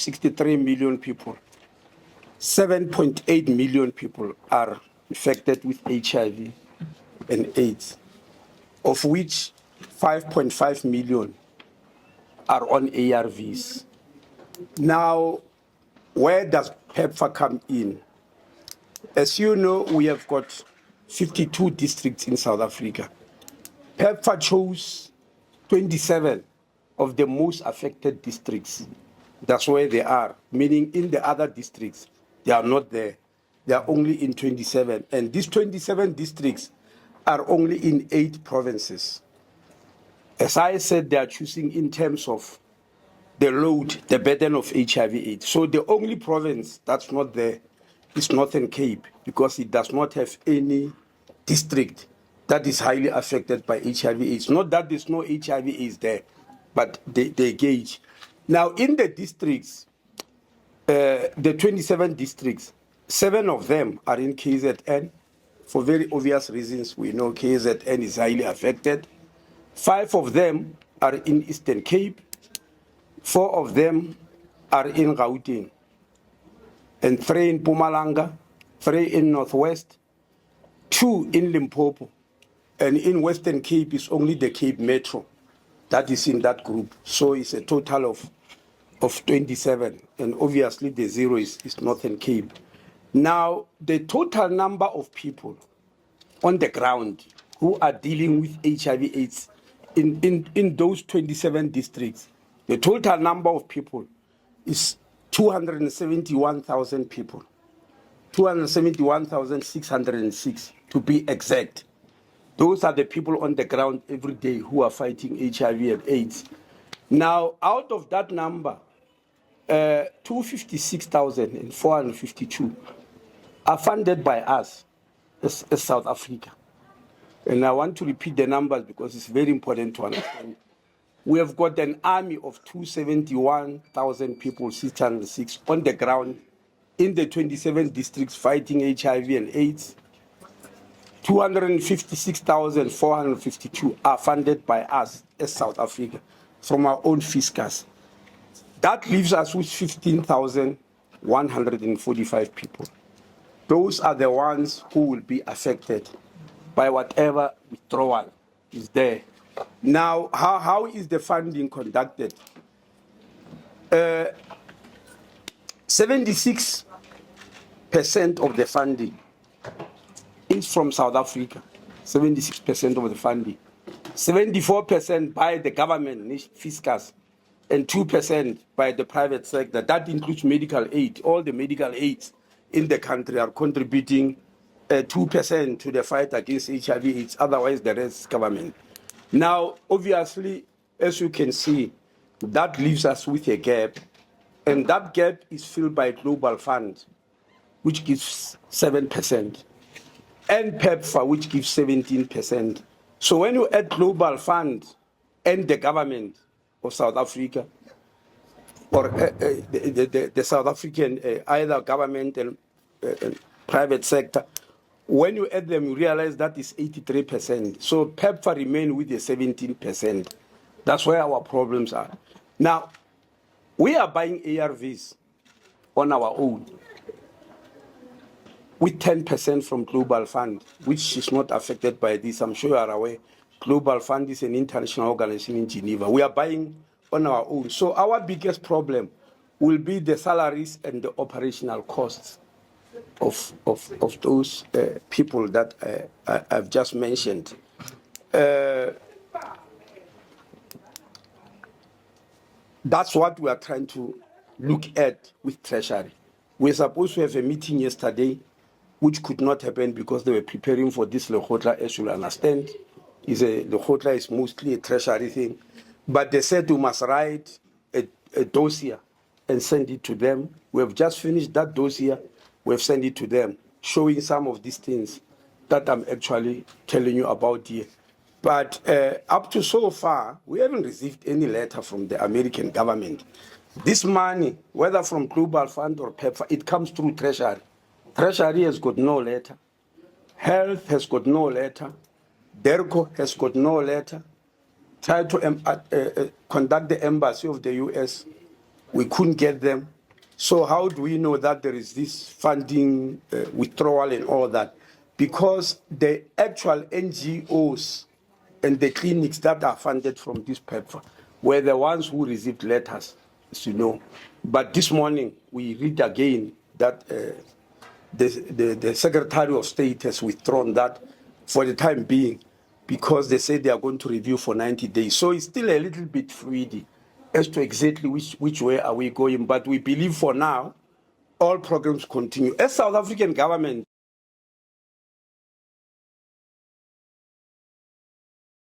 63 million people, 7.8 million people are infected with HIV and AIDS, of which 5.5 million are on ARVs. Now, where does PEPFAR come in? As you know, we have got 52 districts in South Africa. PEPFAR chose 27 of the most affected districts. That's where they are, meaning in the other districts, they are not there. They are only in 27. And these 27 districts are only in 8 provinces. As I said, they are choosing in terms of the load, the burden of HIV/AIDS. So the only province that's not there is Northern Cape, because it does not have any district that is highly affected by HIV/AIDS. Not that there's no HIV/AIDS there, but they gauge. Now, in the districts, the 27 districts, 7 of them are in KZN. For very obvious reasons, we know KZN is highly affected. 5 of them are in Eastern Cape. 4 of them are in Gauteng, and 3 in Mpumalanga, 3 in Northwest, 2 in Limpopo, and in Western Cape is only the Cape Metro that is in that group. So it's a total of 27, and obviously the 0 is Northern Cape. Now, the total number of people on the ground who are dealing with HIV/AIDS in those 27 districts, the total number of people is 271,000 people, 271,606 to be exact. Those are the people on the ground every day who are fighting HIV and AIDS. Now, out of that number, 256,452 are funded by us as South Africa. And I want to repeat the numbers because it's very important to understand. We have got an army of 271,000 people, 606, on the ground in the 27 districts fighting HIV and AIDS. 256,452 are funded by us as South Africa from our own fiscus. That leaves us with 15,145 people. Those are the ones who will be affected by whatever withdrawal is there. Now, how is the funding conducted? 76% of the funding is from South Africa. 76% of the funding. 74% by the government, fiscus, and 2% by the private sector. That includes medical aid. All the medical aids in the country are contributing 2% to the fight against HIV/AIDS. Otherwise, the rest is government. Now, obviously, as you can see, that leaves us with a gap, and that gap is filled by Global Fund, which gives 7%, and PEPFAR, which gives 17%. So when you add Global Fund and the government of South Africa, or the South African, either government and private sector, when you add them, you realize that is 83%. So PEPFAR remain with the 17%. That's where our problems are. Now, we are buying ARVs on our own with 10% from Global Fund, which is not affected by this. I'm sure you are aware. Global Fund is an international organization in Geneva. We are buying on our own. So our biggest problem will be the salaries and the operational costs of those people that I've just mentioned. That's what we are trying to look at with Treasury. We're supposed to have a meeting yesterday, which could not happen because they were preparing for this Lekgotla, as you'll understand. Lekgotla is mostly a Treasury thing. But they said we must write a dossier and send it to them. We have just finished that dossier. We have sent it to them, showing some of these things that I'm actually telling you about here. But up to so far, we haven't received any letter from the American government. This money, whether from Global Fund or PEPFAR, it comes through Treasury. Treasury has got no letter. Health has got no letter. DERCO has got no letter. Try to conduct the embassy of the U.S. We couldn't get them. So how do we know that there is this funding withdrawal and all that? Because the actual NGOs and the clinics that are funded from this PEPFAR were the ones who received letters, as you know. But this morning, we read again that the Secretary of State has withdrawn that for the time being because they say they are going to review for 90 days. So it's still a little bit fluid as to exactly which way are we going. But we believe for now, all programs continue. As South African government,